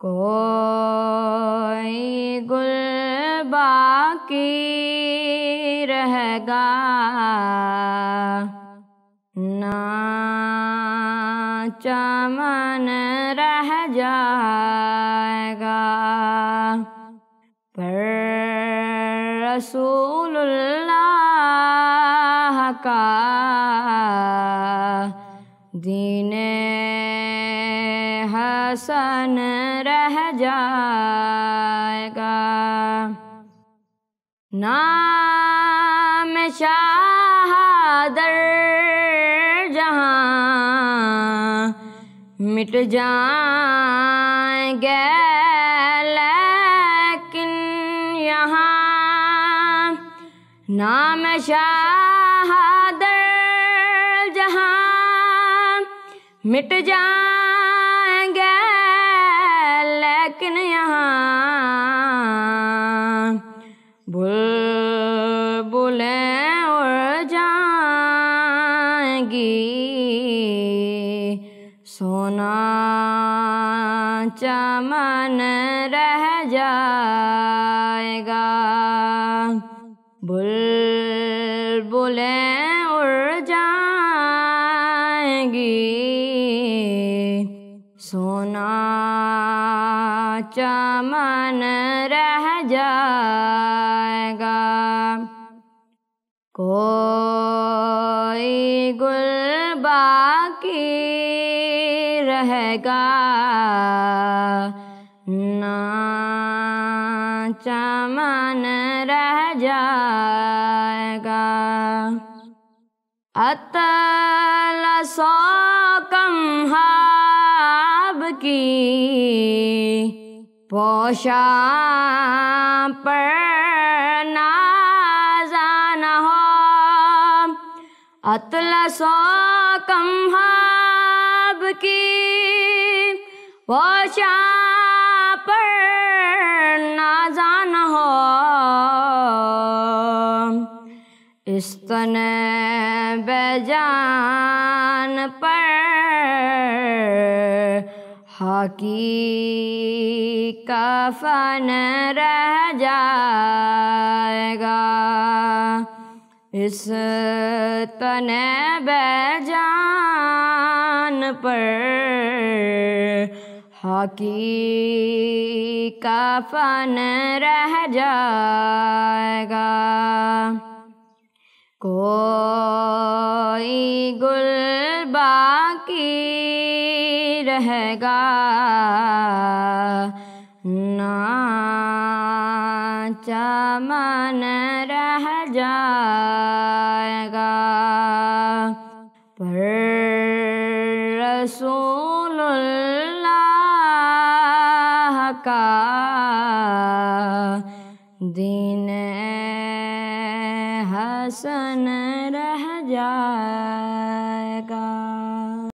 کوئی گل باقی رہے گا نہ چمن رہ جائے گا، پر رسول اللہ کا دین حسن رہ جائے گا۔ نام شاہ در جہاں مٹ جائیں گے، لیکن یہاں نام شاہ در جہاں مٹ جائیں گے، لیکن یہاں بلبلیں اڑ جائیں گی، سونا چمن رہ جائے گا۔ بلبلیں اڑ جائیں گی، سونا چمن رہ جائے گا۔ کوئی گل باقی رہے گا نہ چمن رہ جائے گا۔ اطلس و کمہاب کی پوشاں پر نازا نہ ہو، اطلس و کمہاب کی پوشاں پر نازا نہ ہو، اس تن بے جان پر خاکی کفن رہ جائے گا، اس تن بے جان پر خاکی کفن رہ جائے گا۔ کوئی گل باقی رہے گا نہ چمن رہ جائے گا، پر رسول اللہ کا دین حسن رہ جائے گا۔